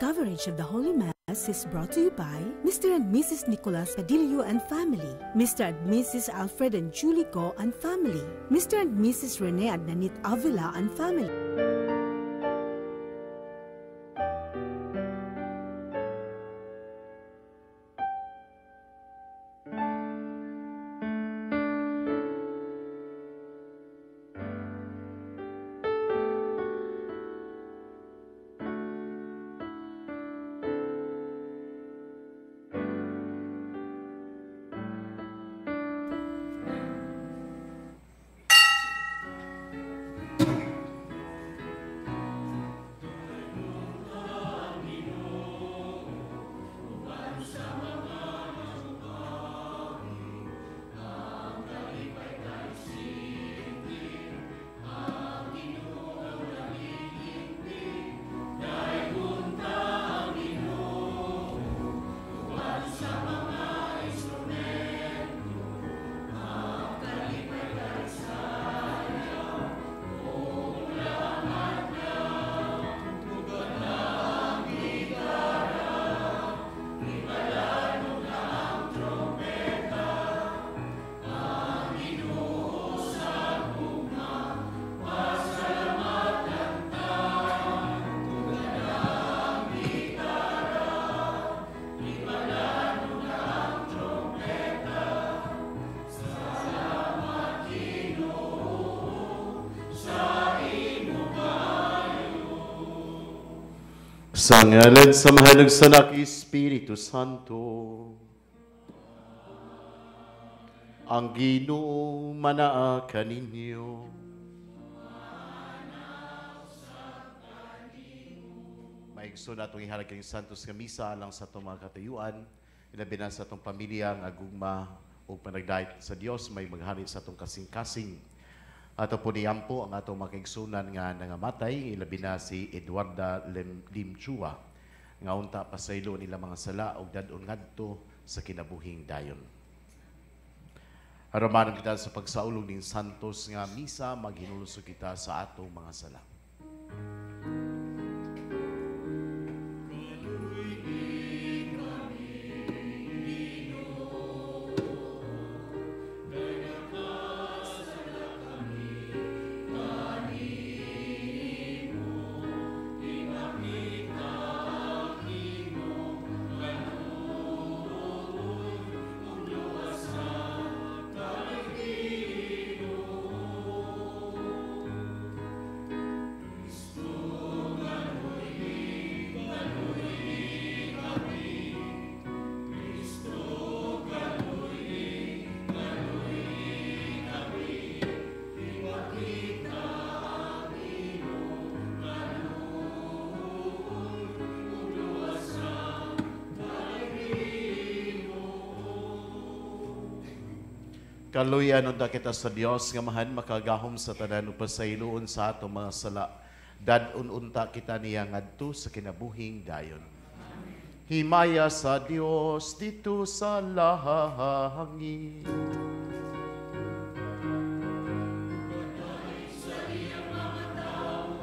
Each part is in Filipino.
Coverage of the Holy Mass is brought to you by Mr. and Mrs. Nicolas Cadillo and family, Mr. and Mrs. Alfred and Julie Go and family, Mr. and Mrs. Rene and Nanit Avila and family. Sa ngalan sa mahalag sa anak Espiritu Santo, ang Ginoo manaa kaninyo. Maigso na itong ihalag kayong Santos nga misa alang sa itong mga katayuan, ilabi na sa itong pamilya, ang agugma o panagdahit sa Diyos, may maghanit sa itong kasing-kasing. Ato po niyampo ang atong makaigsunan nga nangamatay, ilabi na si Eduarda Limchua, nga unta pasaylo nila mga sala o dadon ngadto sa kinabuhing dayon. Haramanan kita sa pagsaulog ng Santos nga misa, maghinuluso kita sa atong mga sala. Kaluyan unta kita sa Dios nga mahan makagahom sa tanan upasayloon sa atong mga sala. Dadun unta kita niya ngadto sa kinabuhing dayon. Himaya sa Dios dito sa lahangin. Sa iyang mga tao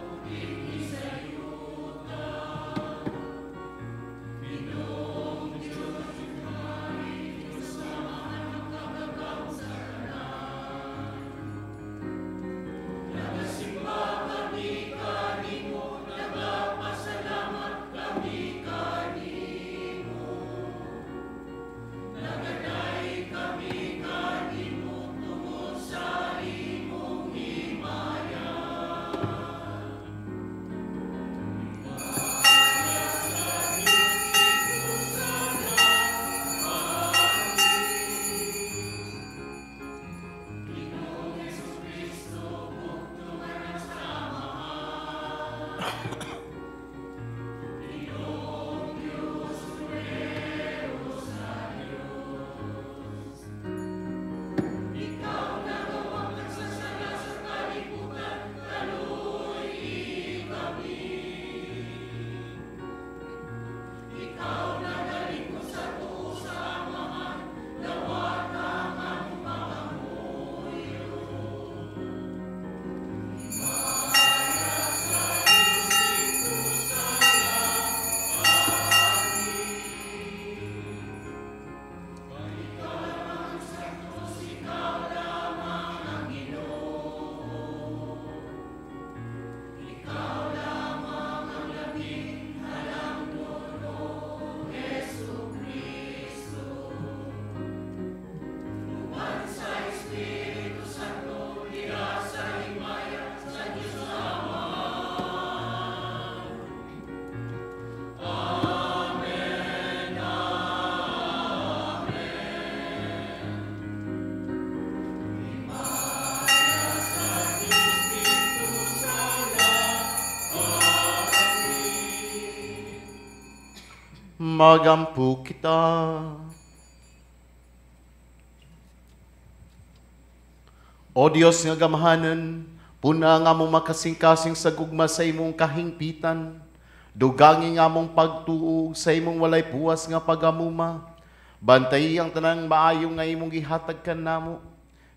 Magampo kita. O Dios nga gamahanan, puna nga mong makasing-kasing sa gugma sa imong kahingpitan, dugangi nga mong pagtuo sa imong walay puwas nga pagamuma, bantay ang tanang maayo nga imong gihatag kanamo,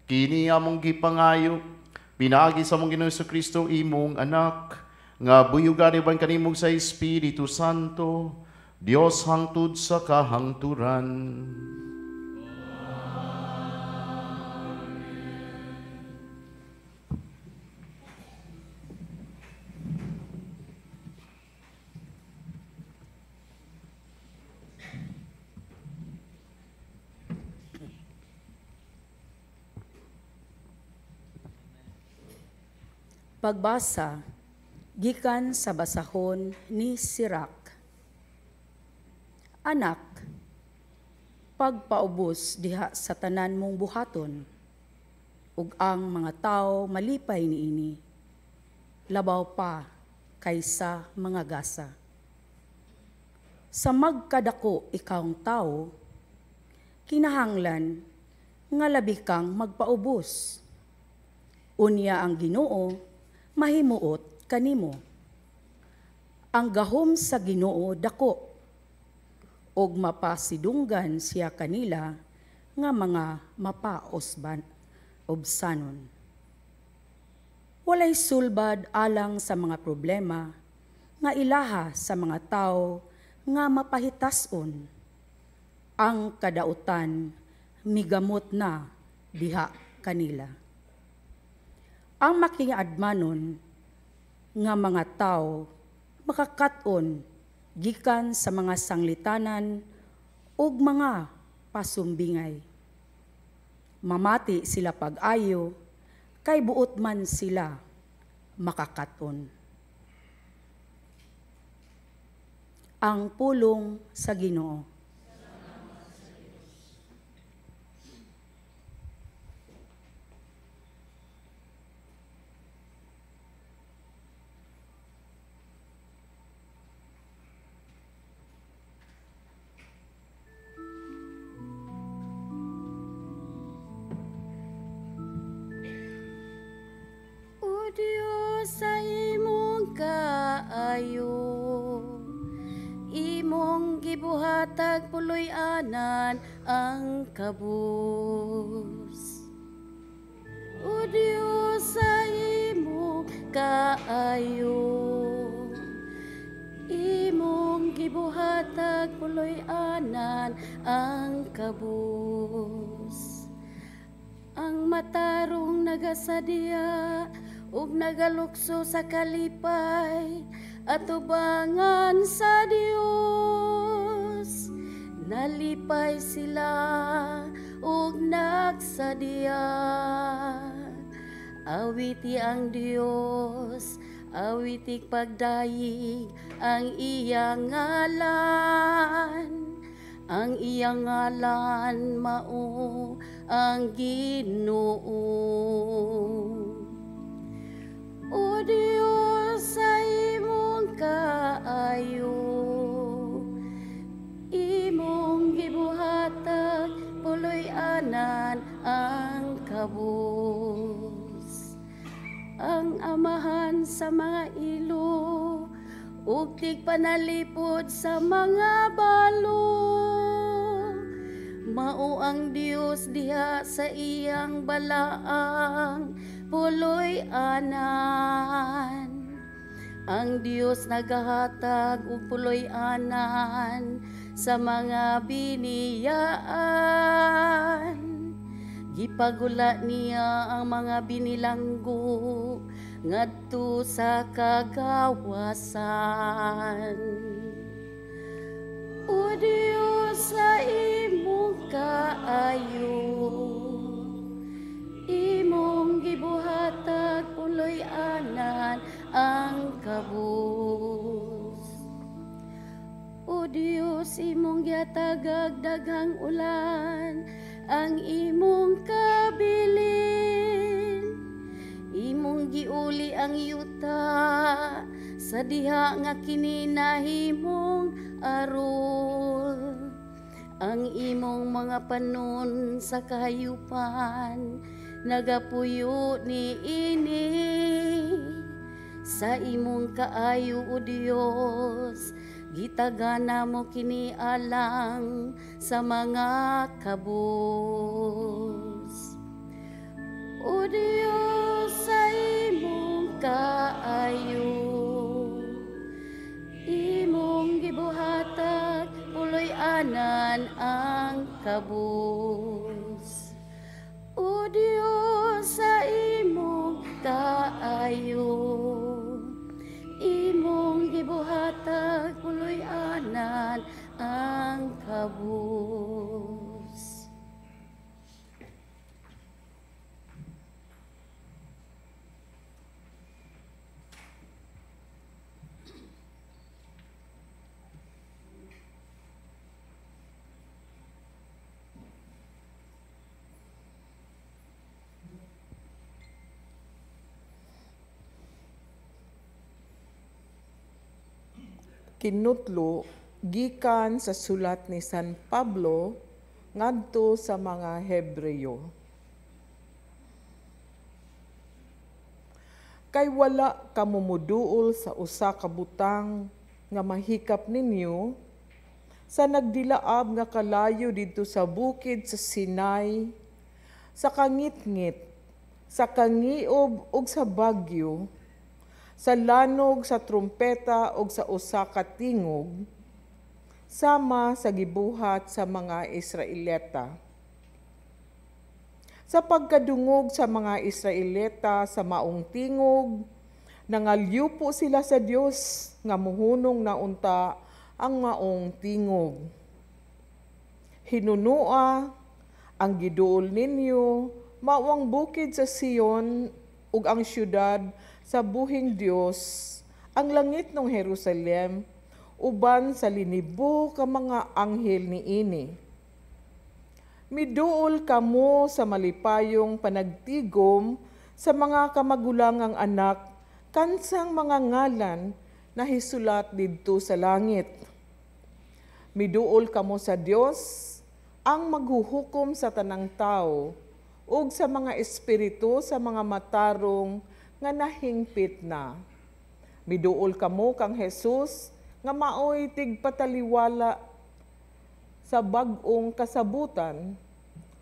kini among gipangayo, pinaagi sa mong Ginoong Kristo imong anak, nga buyugan iban kanimong sa Espiritu Santo, Dios hangtod sa kahangturan. Pagbasa, gikan sa basahon ni Sirach. Anak, pagpaubos diha sa tanan mong buhaton, ug ang mga tao malipay niini, labaw pa kaysa mga gasa. Sa magkadako ikawng tao, kinahanglan nga labi kang magpaubos. Unya ang Ginoo mahimuot kanimo. Ang gahom sa Ginoo dako, og mapasidunggan siya kanila nga mga mapaobsanon. Walay sulbad alang sa mga problema nga ilaha sa mga tao nga mapahitason. Ang kadautan migamot na diha kanila. Ang makiadmanon nga mga tao makakaton gikan sa mga sanglitanan ug mga pasumbingay. Mamati sila pag-ayo, kay buot man sila makakaton. Ang pulong sa Ginoo. Diyos sa imong kaayo, imong gibuhatag puloy-anan ang kabus. O Diyos sa imong kaayo, imong gibuhatag puloy-anan ang kabus. Ang matarong nagasadya ug nagalukso sa kalipay at tubangan sa Dios. Nalipay sila ug nagsadya. Awiti ang Dios, awitig pagdayig ang iyang ngalan. Ang iyang ngalan mao ang Ginoo. O Diyos sa imo silo, ug tigpanalipod sa mga balo. Mao ang Dios diha sa iyang balaang puloy anan. Ang Dios nagahatag og puloy anan sa mga biniyaan. Gipagula niya ang mga binilanggo ngadto sa kagawasan. O Dios sa imong kaayo, imong gibuhatag puloy anan ang kabus. O Dios, imong gihatag daghang ulan ang imong kabilin. Imong giuli ang yuta sa diha nga kininahimong arol. Ang imong mga panon sa kahayupan nagapuyo ni ini. Sa imong kaayo, O Dios, gitagana mo kini alang sa mga kabus. O Dios, sa imong kaayo, imong gibuhatag puloy anan ang kabus. O Dios, sa imong kaayo, imong gibuhatag puloy anan ang kabus. Kinutlo gikan sa sulat ni San Pablo ngadto sa mga Hebreyo. Kay wala kamumuduol sa usa ka butang nga mahikap ninyo sa nagdilaab nga kalayo didto sa bukid sa Sinai, sa kangit-ngit, sa kangiob ug sa bagyo, sa lanog, sa trumpeta ug sa usa ka tingog, sama sa gibuhat sa mga Israelita. Sa pagkadungog sa mga Israelita sa maong tingog, nangalyupo sila sa Dios nga muhunong na unta ang maong tingog. Hinunua ang giduol ninyo, mao ang bukid sa Sion ug ang syudad sa buhing Dios, ang langit ng Jerusalem, uban sa linibo ka mga anghel niini. Miduol kamo sa malipayong panagtigom sa mga kamagulangang anak, kansang mga ngalan na hisulat didto sa langit. Miduol kamo sa Dios, ang maghuhukom sa tanang tao, ug sa mga espiritu sa mga matarong nga nahingpit na. Miduol kamo kang Jesus nga maoy tigpataliwala sa bag-ong kasabutan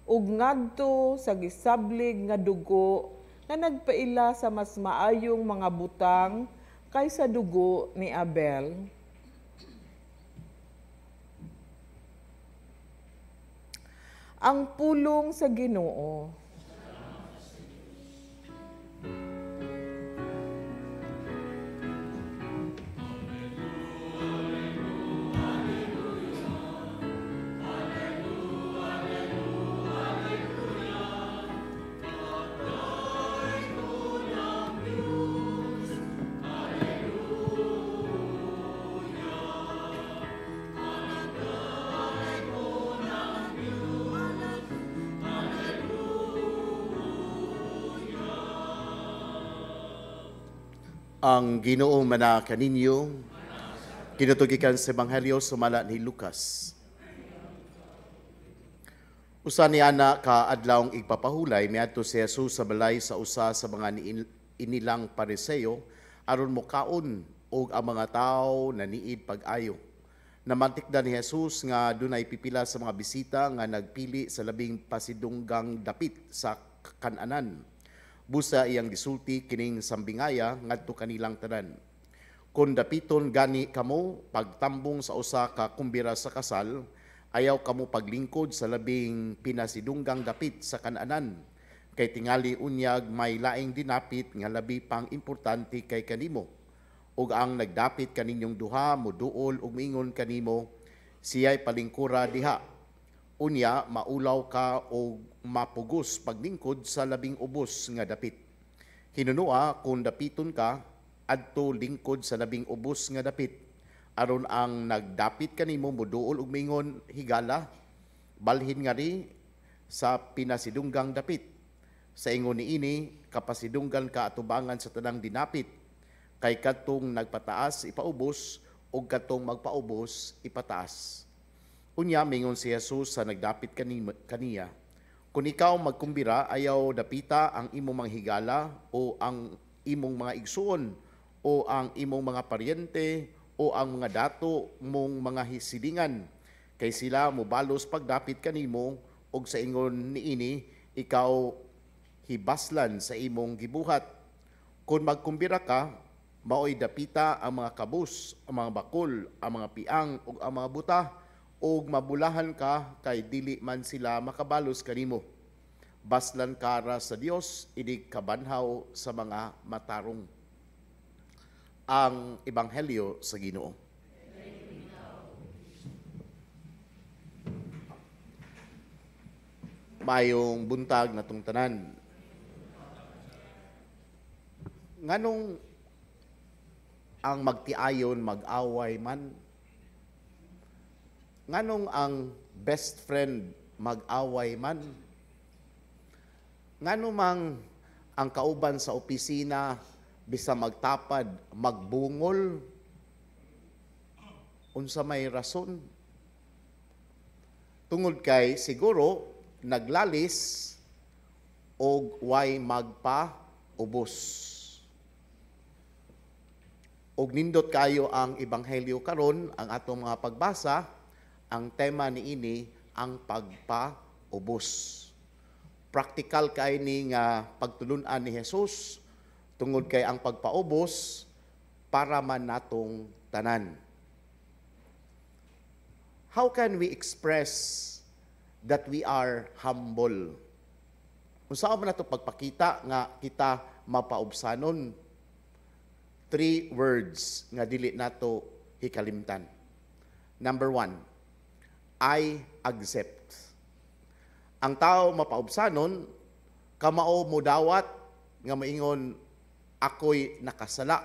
ug ngadto sa gisablig nga dugo nga nagpaila sa mas maayong mga butang kaysa dugo ni Abel. Ang pulong sa Ginoo. Ang Ginoo mana kaninyo, kinutugikan sa Ebanghelyo sumala ni Lucas. Usa ni ana ka adlawng igpapahulay miadto si Jesus sa balay sa usa sa mga inilang Pariseo aron mokaon og ang mga tawo na niid pag-ayo. Namantikdan ni Jesus nga dunay pipila sa mga bisita nga nagpili sa labing pasidunggang dapit sa kan-anan. Busa iyang gisulti kining sambingaya ngadto kanilang tanan. Kung dapiton gani kamo pagtambong sa usa ka kumbira sa kasal, ayaw kamo paglingkod sa labing pinasidunggang dapit sa kan-anan. Kay tingali unyag may laing dinapit nga labi pang importante kay kanimo. Ug ang nagdapit kaninyong duha moduol ug miingon kanimo, siya'y palingkura diha. Unya maulaw ka o mapugos paglingkod sa labing ubos nga dapit. Hinunua kung dapiton ka adto lingkod sa labing ubos nga dapit. Aron ang nagdapit kanimo moduol ug miingon, higala, balhin nga ri sa pinasidunggang dapit. Sa ingon niini, kapasidunggan ka atubangan sa tanang dinapit. Kay katong nagpataas ipaubos o katong magpaubos ipataas. Unya mingon si Jesus sa nagdapit kaniya, kung ikaw magkumbira ayaw dapita ang imong mga higala o ang imong mga igsuon o ang imong mga paryente o ang mga dato mong mga hisilingan, kay sila mobalos pagdapit kanimo og sa ingon niini ikaw hibaslan sa imong gibuhat. Kung magkumbira ka, mao'y dapita ang mga kabus, ang mga bakol, ang mga piang ug ang mga buta, ug mabulahan ka kay dili man sila makabalos kanimo. Baslan kara sa Dios, idig kabanhaw sa mga matarong. Ang Ebanghelyo sa Ginoo. Mayong buntag natong tanan. Nganong ang magtiayon mag-away man? Nganong ang best friend mag-away man? Ngano mang ang kauban sa opisina bisa magtapad, magbungol? Unsa may rason? Tungod kay siguro naglalis og way magpa-ubos. Og nindot kayo ang Ebanghelyo karon, ang atong mga pagbasa, ang tema niini ang pagpaubos. Praktikal kay ni nga pagtulunan ni Jesus tungod kay ang pagpaubos para man natong tanan. How can we express that we are humble? Unsa man nato pagpakita nga kita mapaubsanon? 3 words nga dili nato hikalimtan. Number 1, I accept. Ang tao mapaubsanon, kamao mo dawat nga maingon, ako'y nakasala.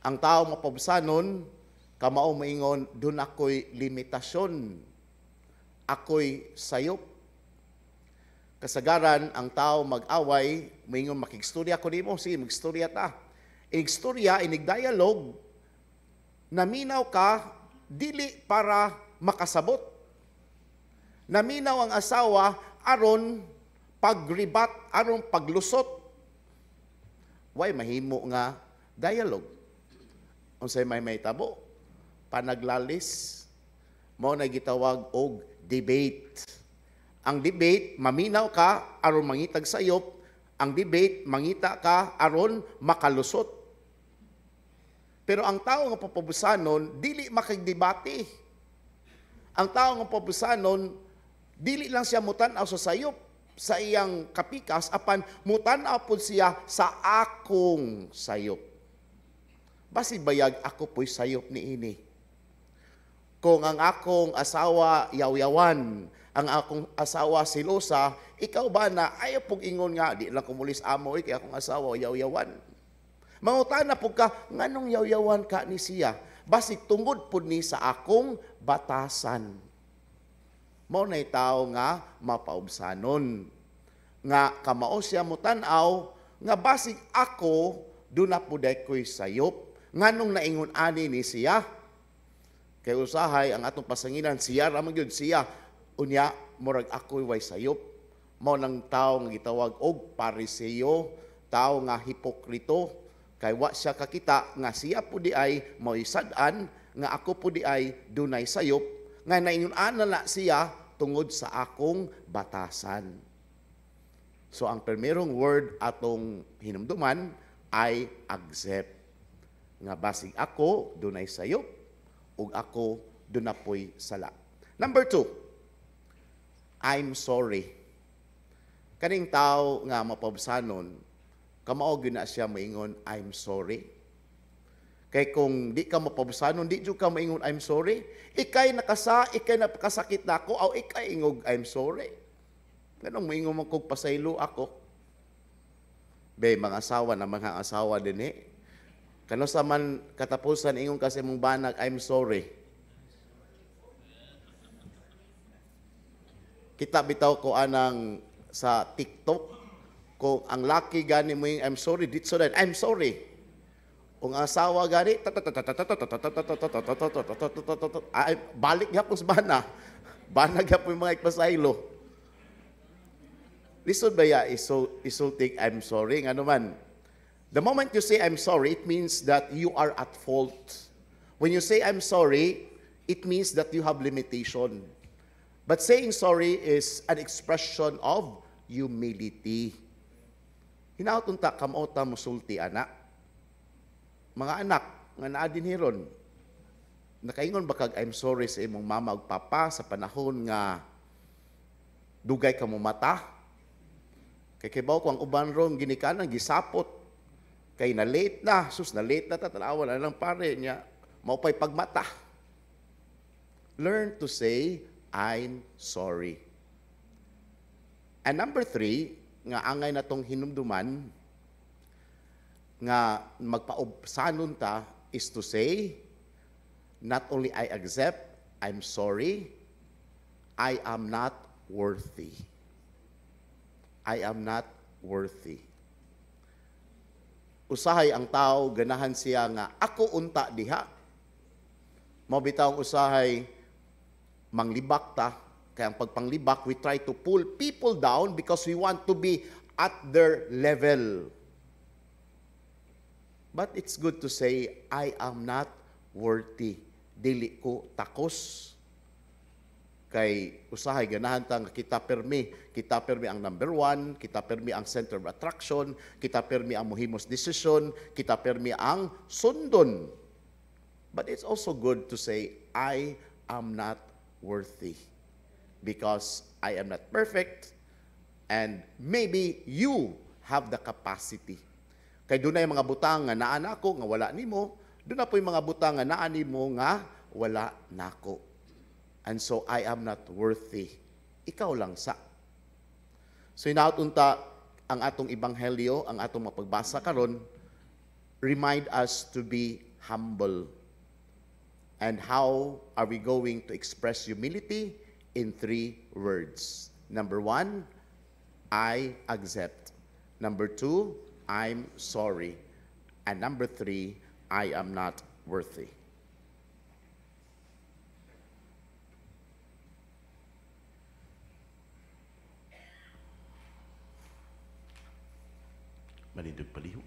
Ang tao mapaubsanon, kamao maingon, dun ako'y limitasyon. Ako'y sayop. Kasagaran, ang tao mag-away, maingon, makigstorya ko nimo, sige, magstorya ta. Igstorya, inig-dialogue, naminaw ka, dili para makasabot. Naminaw ang asawa, aron pagribat, aron paglusot. Way, mahimo nga dialogue. Unsay may tabo, panaglalis, mao na gitawag og debate. Ang debate, maminaw ka, aron mangitag sayop. Ang debate, mangita ka, aron makalusot. Pero ang tao nga papabusanon, dili makigdebate. Ang tao nga papabusanon, dili lang siya mutanaw sa sayop sa iyang kapikas, apan mutanaw po siya sa akong sayop. Basi bayag ako po'y sayop ni ini. Kung ang akong asawa yaw-yawan, ang akong asawa silosa, ikaw ba na ayaw pong ingon nga, di lang kumulis amo, kaya akong asawa yaw-yawan. Mangutana po ka, nganong yaw-yawan ka ni siya? Basig tungod po ni sa akong batasan. Mao na'y tao nga mapaubsanon. Nga kamao siya mutanaw, nga basig ako, doon na po ko'y sayop. Nganong naingon ani ni siya? Kay usahay, ang atong pasanginan, siya ramang yun, siya. Unya, murag ako'y way sayop. Mao nang tao nga gitawag og pariseyo, tao nga hipokrito, Kay wa siya kakita nga siya po di ay moisad-an, nga ako po di ay dunay sayop, nga naingon-ana na siya tungod sa akong batasan. So ang primerong word atong hinumduman ay accept. Nga basig ako dunay sayop, ug ako dunapoy sala. Number 2, I'm sorry. Kaning tao nga mapabsanon, kamao gyud na siya maingon, I'm sorry. Kay kung di ka mapabsanon, di jud ka maingon, I'm sorry. Ikay napakasakit na ako, o ikay ingog, I'm sorry. Ganong maingon man kog pasaylo ako. Be, mga asawa din Kano sa man katapusan ingon kasi mong banag, I'm sorry. Kita bitaw ko anang sa TikTok, kung ang laki gani mo yung I'm sorry, ditso din, I'm sorry. Kung ang asawa gani, balik niya po sa bana. Banag niya po yung mga ikpasaylo. Listen ba ya, isultik I'm sorry, nga naman. The moment you say I'm sorry, it means that you are at fault. When you say I'm sorry, it means that you have limitation. But saying sorry is an expression of humility. Hinautunta kamota musulti anak. Mga anak, nga naa din hiron. Nakaingon ba kag I'm sorry sa imong mama ug papa sa panahon nga dugay ka mo mata? Kay kibaw ko ang uban ron ginikanan gisapot. Kay na late na, na late na tatanawan na lang pare niya. Maupay pagmata. Learn to say I'm sorry. And number 3, nga angay na tong hinumduman, nga magpaubsanon ta, is to say, not only I accept, I'm sorry, I am not worthy. I am not worthy. Usahay ang tao, ganahan siya nga, ako unta diha. Mabitaw usahay, manglibak ta. Kaya ang pagpanglibak, we try to pull people down because we want to be at their level. But it's good to say, I am not worthy. Dili ko takos. Kay usahay ganahan ta nga kita permi ang number 1, kita permi ang center of attraction, kita permi ang mohimos decision, kita permi ang sundon. But it's also good to say, I am not worthy. Because I am not perfect, and maybe you have the capacity. Kay doon na yung mga butang nga naa nako nga wala nimo, doon na po yung mga butang nga naa nimo nga wala nako. And so I am not worthy. Ikaw lang sa. So inautunta ang atong ebanghelyo, ang atong mapagbasa karon, remind us to be humble. And how are we going to express humility? In 3 words. Number 1, I accept. Number 2, I'm sorry. And number 3, I am not worthy. Manindog paliho.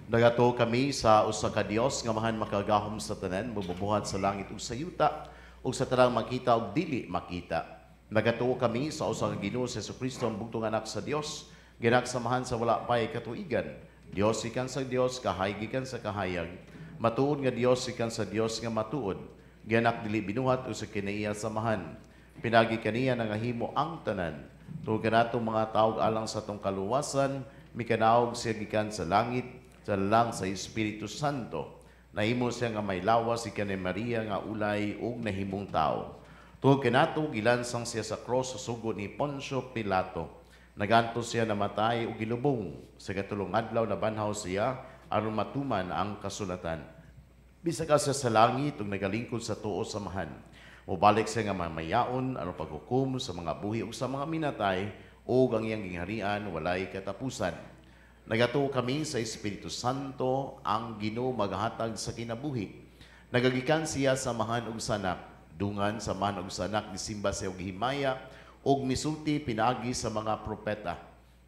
Nagato kami sa usa ka Dios nga mahan makagahom sa tanan, mabubuhat sa langit ug sa yuta, ug sa tanang makita ug dili makita. Nagatuo kami sa usa ka Ginoo sa Jesucristo ang bugtong anak sa Dios, ginaksamahan sa wala pay katuigan. Dios ikan sa Dios, kahay gikan sa kahayag. Matuod nga Dios ikan sa Dios nga matuod. Gianak dili binuhat o sa kinaiya samahan. Pinagi kaniya nangahimo ang tanan. Tungod kanatong mga taog alang sa tong kaluwasan, mikanaog siya gikan sa langit, sa lang sa Espiritu Santo. Nahimo siya nga may lawas ikan ni Maria nga ulay ug nahimong tao. Tungod kanato gilansang siya sa cross sa sugod ni Poncio Pilato. Naganto siya namatay ug gilubong. Sa katulong adlaw na banhaw siya aron matuman ang kasulatan. Bisag siya sa langit ug nagalingkod sa tuo samahan. Mubalik siya nga mamayaon aron paghukom sa mga buhi ug sa mga minatay ug ang iyang gingharian walay katapusan. Nagatuo kami sa Espiritu Santo, ang Ginoo maghatag sa kinabuhi. Nagagikan siya sa mahan ug sanak, dungan sa mahan ug sanak gisimba siya og himaya ug misulti pinaagi sa mga propeta.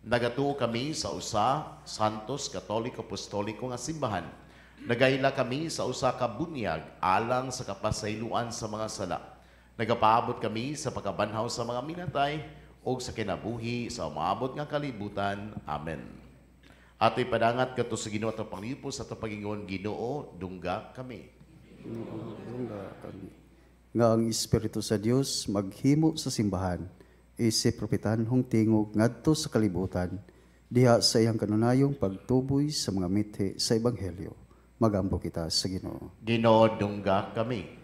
Nagatuo kami sa usa Santos Katoliko Apostoliko nga simbahan. Nagayla kami sa usa ka bunyag alang sa kapasayloan sa mga sala. Nagapaabot kami sa pagkabanhaw sa mga minatay o sa kinabuhi sa umaabot nga kalibutan. Amen. Ato'y padangat kato sa Ginoo at panglipos at pagingon, Ginoo, dungga kami. Nga ang Espiritu sa Dios maghimo sa simbahan, isip propitan hong tingog ngadto sa kalibutan, diha sa iyang kanunayong pagtuboy sa mga mithi sa Ebanghelyo. Magampo kita sa Ginoo. Ginoo, dungga kami.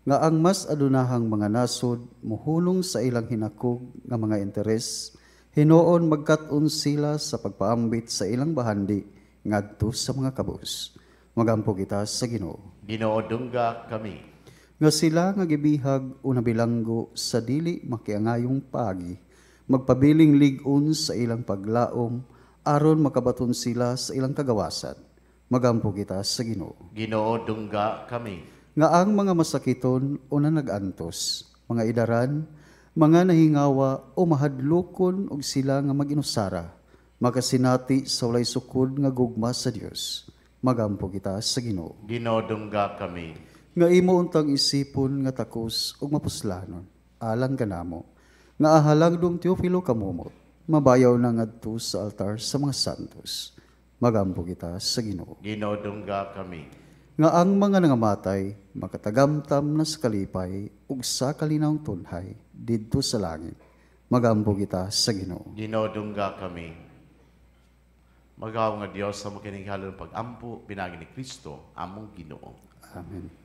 Nga ang mas adunahang mga nasod muhulong sa ilang hinakog nga mga interes, hinuon magkat-on sila sa pagpaambit sa ilang bahandi ngadto sa mga kabus. Magampo kita sa Ginoo. Ginoo, dungga kami. Nga sila nga gibihag o nabilanggo sa dili makiangayong pagi, magpabiling ligon sa ilang paglaom, aron makabaton sila sa ilang kagawasan. Magampo kita sa Ginoo. Ginoo, dungga kami. Nga ang mga masakiton o na nagantos, mga idaran, mga nahingawa o mahadlokon og sila nga maginusara, makasinati sa walay sukod nga gugma sa Dios. Magampo kita sa Ginoo. Ginoo, dungga kami. Nga imo untang isipon nga takos ug mapuslanon alang kanamo nga ahalagdong Teofilo kamumot mabayaw na ngadto sa altar sa mga santos. Magampo kita sa Ginoo. Ginoo, dungga kami. Nga ang mga nangamatay makatagamtam na sa kalipay ug sa kalinawng tunhay didto sa langit. Magampo kita sa Ginoo. Ginoo, dungga kami. Magaw nga Dios sa makinighalon pag-ampo pinagi ni Kristo among Ginoo. Amen.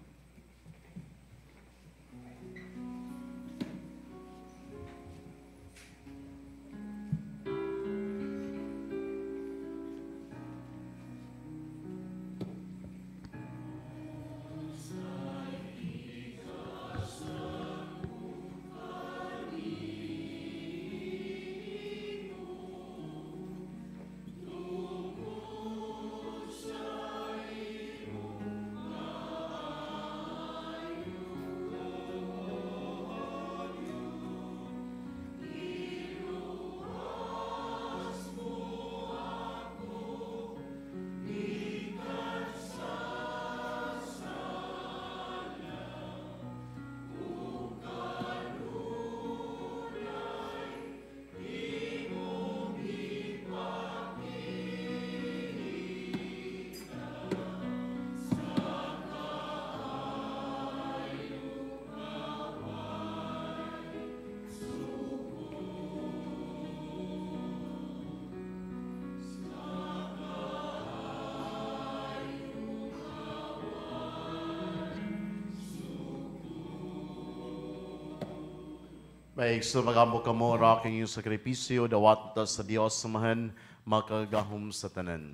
Baik, so magambo ka mo, raking yung sakripisyo, dawat ta sa Dios samahan, makagahom sa tanan.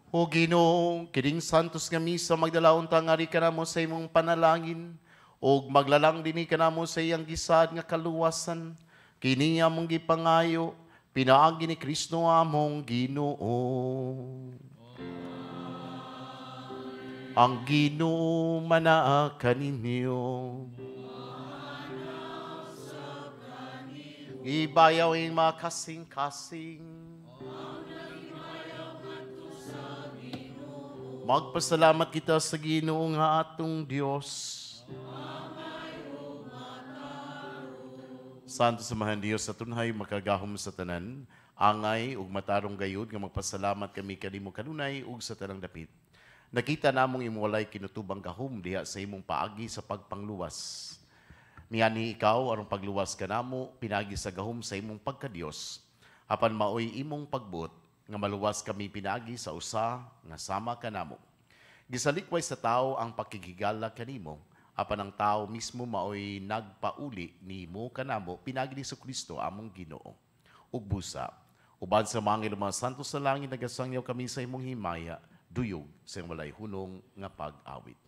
O Ginoo, kining santos nga misa magdalaon tangari ka namo sa imong panalangin, o maglalang dini ka namo sa iyang gisad nga kaluwasan, kini among gipangayo, pinaagi ni Kristo among Ginoo. Ang Ginoo manaa kaninyo. Ibayaw ing mga kasing-kasing. Magpasalamat kita sa Ginoo nga atong Dios. Santo samahan Dios sa tunhay makagahom sa tanan, angay ug matarong gayud nga magpasalamat kami kanimo kanunay ug sa tanang dapit. Nakita namong imwalay kinutubang gahom diha sa imong paagi sa pagpangluwas. Miani ikaw aron pagluwas kanamo pinagi sa gahom sa imong pagkadios. Apan maoy imong pagbuot nga maluwas kami pinagi sa usa nga sama kanamo. Gisalikway sa tao ang pakigigala kanimo. Apan ang tao mismo maoy nagpauli ni mo kanamo pinagi ni Kristo among Ginoo. Ug busa, uban sa mga santos sa langit nagasangyaw kami sa imong himaya, duyog sa walay hunong nga pag-awit.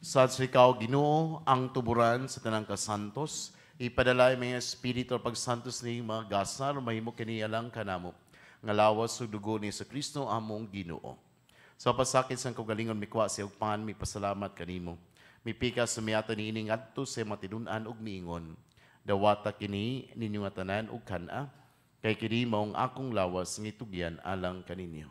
Sa ikaw, Ginoo, ang tuburan sa tanang kasantos, ipadalay mga espiritu pagsantos ni mga gasar, mahimo kinialang kanamo, nga lawas sa dugo ni sa Kristo among Ginoo. Sa pasakit sa kagalingon mikwa sa ugpan, mi pasalamat kanimo. Mipikas sa miyata ni ining adto sa matidunan ug miingon. Dawata kini ninyo nga tanan ug kana, kay kini maong akong lawas ngitugyan alang kaninyo.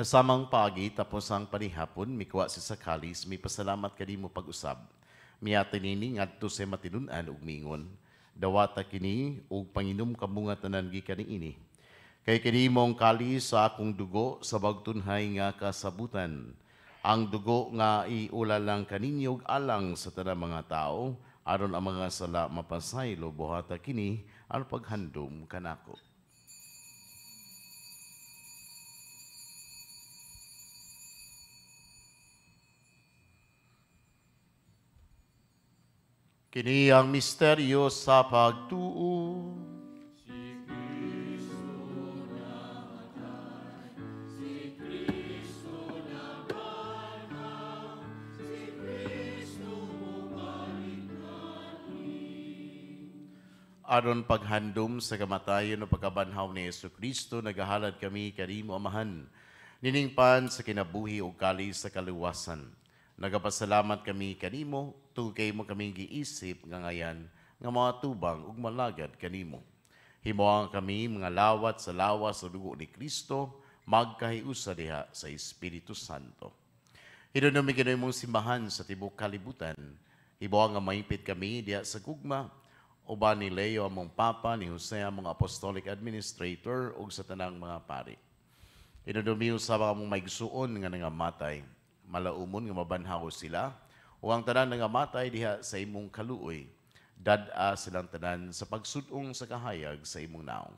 Samang pagi tapos ang panihapon, mikwa si Sakalis, may pasalamat kanimo pag-usab. Miyata nini ngadto sa matinunan ug mingon, dawata kini ug panginom kamunga tanan gikan ini. Kay kini mong kalis sa akong dugo sa bagtunhay nga kasabutan. Ang dugo nga iulalang kaninyo ug alang sa tanang mga tao, aron ang mga sala mapasaylo buhata kini ang paghandom kanako. Kini ang misteryo sa pagtuo. Aron paghandom sa kamatayon o pagkabanhaw ni Jesucristo, nagahalad kami kanimo Amahan, niningpan sa kinabuhi o kalis sa kaluwasan. Nagapasalamat kami kanimo, tugay mo kaming giisip nga ngayan, nga mga tubang ug malagad kanimo. Himuang kami mga lawat sa lawas sa dugo ni Kristo, magkahiusa diha sa Espiritu Santo. Hinunumi kinoy mong simbahan sa tibok kalibutan, himuang nga maipit kami diha sa gugma, uban ni Leo among Papa, ni Jose among Apostolic Administrator, ug sa tanang mga pari. Hinunumi sa mga mong maigsuon nga nangamatay, malaumon nga mabanhaw sila, o ang tanan nga matay diha sa imong kaluoy, dad-a silang tanan sa pagsudong sa kahayag sa imong naong.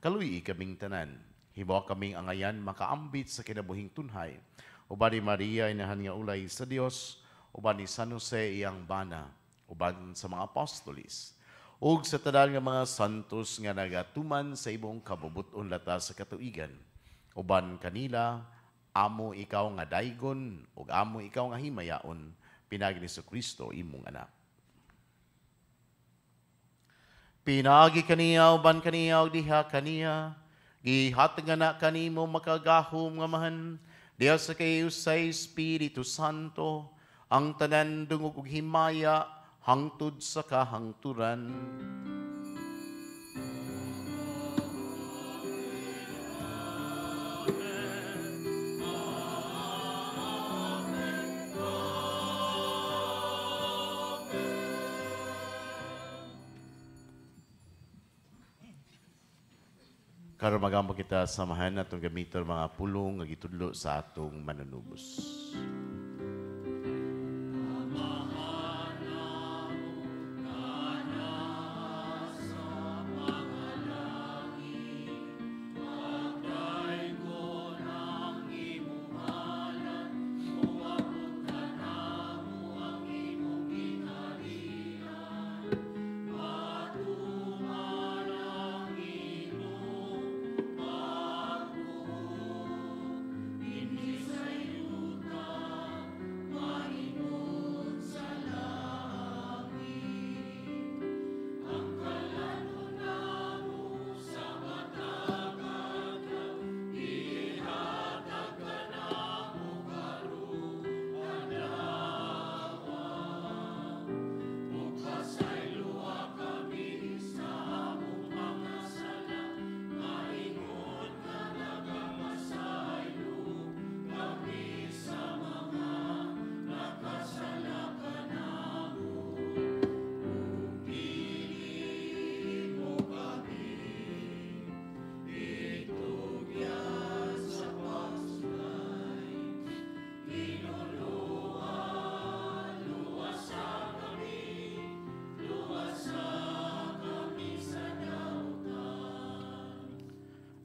Kaluoy kaming tanan, hibaw kaming angayan makaambit sa kinabuhing tunhay, uban ni Maria inahan nga ulay sa Dios, uban ni San Jose iyang bana, uban sa mga apostolis, ug sa tanan nga mga santos nga nagatuman sa imong kabubuton lata sa katuigan, uban kanila, amo ikaw nga daygon, ug amo ikaw nga himayaon, pinagi ni Kristo imong anak. Pinagi kaniya, uban kaniya, ug diha kaniya, gihatag na kanimo makagahom nga mahan, diha sa kayo sa Espiritu Santo, ang tanan dungog ug himaya, hangtod sa kahangturan. Karon magampo kita samahan atong gamiton mga pulong nga gitudlo sa atong manunubos.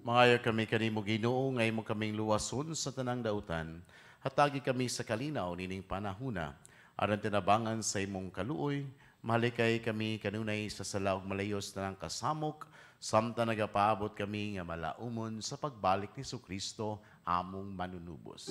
Mangayo kami kanimo Ginoo, ngay mo kaming luwason sa tanang dautan, hatagi kami sa kalinaw nining panahuna, aron tinabangan sa imong kaluoy, Mahalikay kami kanunay sa salaog malayos na ng kasamok, samta nagapaabot kami nga malaumon sa pagbalik ni Kristo among manunubos.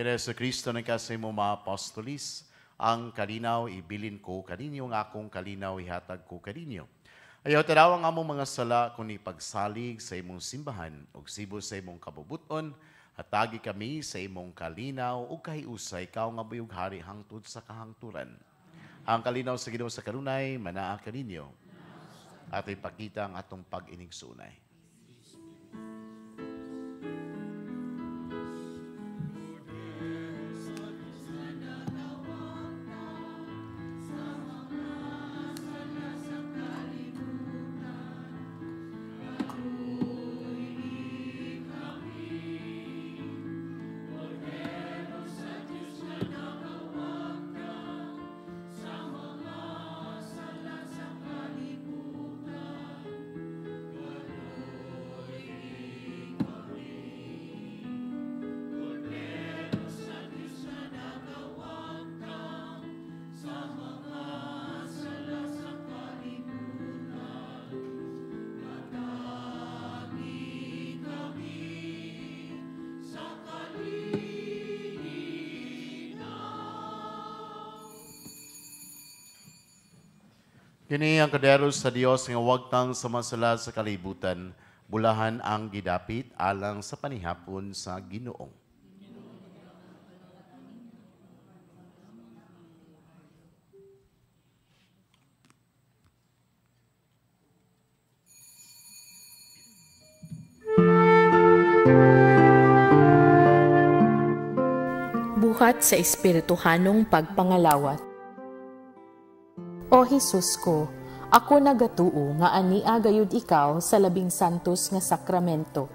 Ginoong Kristo ng kasay mo mga apostolis, ang kalinaw ibilin ko kaninyo, ang akong kalinaw ihatag ko kaninyo. Ayaw tadawang among mga sala kung ipagsalig sa imong simbahan o sibo sa imong kabubuton, hatagi kami sa imong kalinaw o kahiusay ikaw nga buyog hari hangtod sa kahangturan. Ang kalinaw sa Ginoo sa kanunay, manaa kaninyo at ipakita ang atong pag-inigsunay. Kini ang kadero sa Dios nga wagtang samasala sa kalibutan, bulahan ang gidapit alang sa panihapon sa Ginoong. Buhat sa espirituhanong pagpangalawat. O Jesus ko, ako nagatuo nga ania gayud ikaw sa labing santos nga sakramento.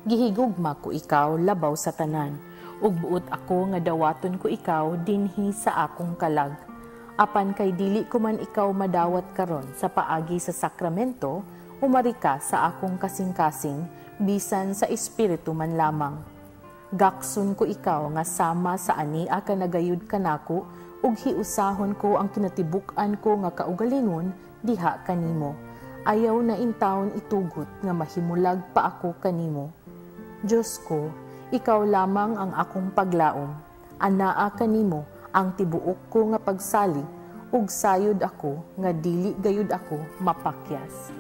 Gihigugma ko ikaw labaw sa tanan, ug buot ako nga dawaton ko ikaw dinhi sa akong kalag. Apan kay dili ko man ikaw madawat karon sa paagi sa sakramento, umari ka sa akong kasing-kasing, bisan sa espiritu man lamang. Gakson ko ikaw nga sama sa ania ka nagayud kanako, ug hiusahon ko ang kinatibuk-an ko nga kaugalingon diha kanimo. Ayaw na intawon itugot nga mahimulag pa ako kanimo. Diyos ko, ikaw lamang ang akong paglaom. Anaa kanimo ang tibuok ko nga pagsalig, ug sayod ako nga dili gayud ako mapakyas.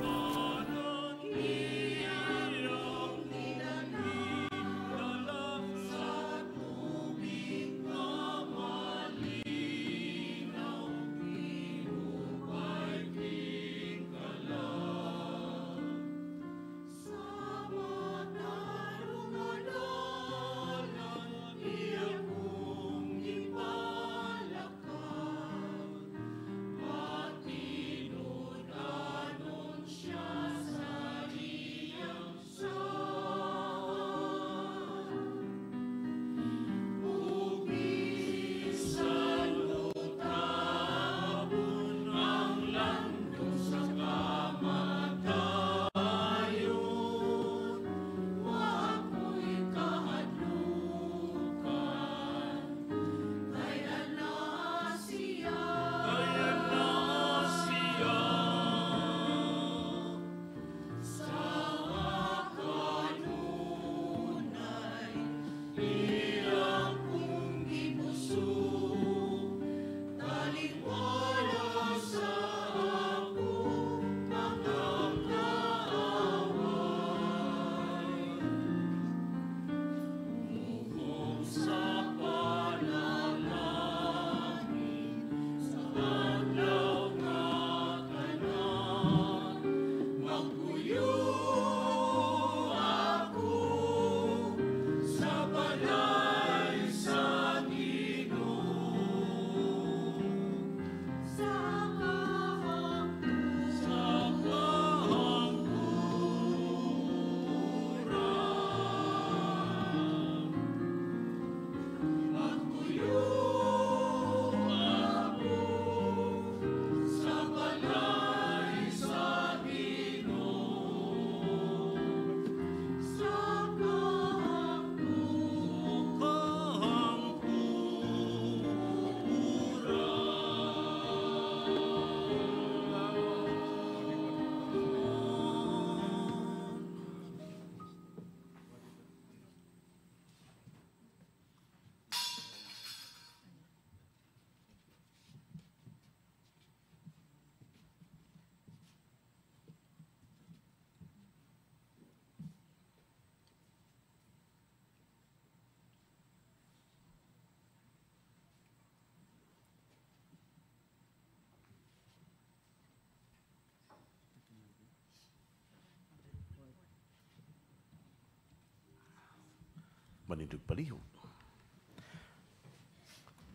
manindog palihog.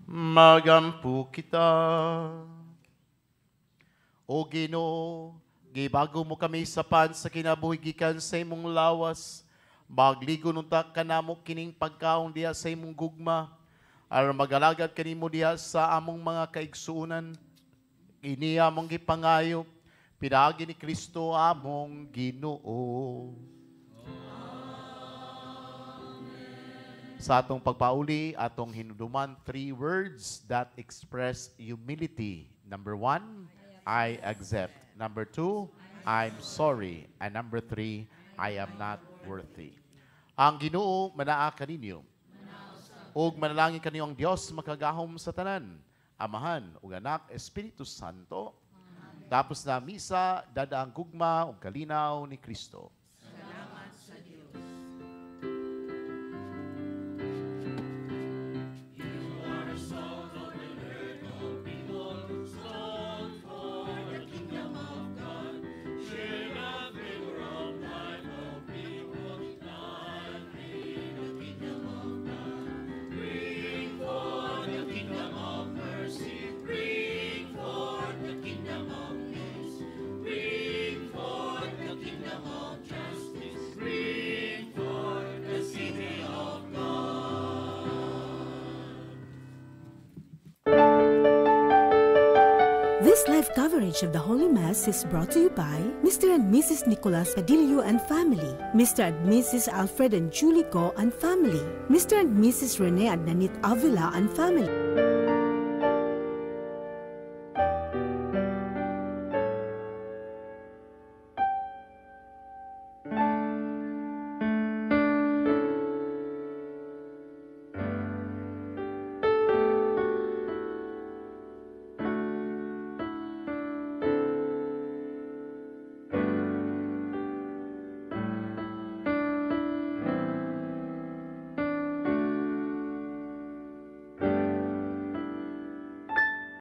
Magampo kita. O Ginoo, gibago mo kami sa pan sa kinabuhi gikan sa imong lawas. Magligo nunta kanamo kining pagkaon diha sa imong gugma. Aron magalagad kanimo diha sa among mga kaigsuunan. Iniya mong gipangayo, pinagi ni Kristo among Ginoo. Sa atong pagpauli, atong hinuduman 3 words that express humility. Number 1, I accept. Number 2, I'm sorry. And number 3, I am not worthy. Ang Ginoo manaa kaninyo. Ug manalangin kaniyo ang Dios makagahom sa tanan. Amahan ug Anak, Espiritu Santo. Tapos na misa, dadaang gugma ug kalinaw ni Kristo. This live coverage of the Holy Mass is brought to you by Mr. and Mrs. Nicolas Padillo and family, Mr. and Mrs. Alfred and Julie Go and family, Mr. and Mrs. Rene and Nanit Avila and family.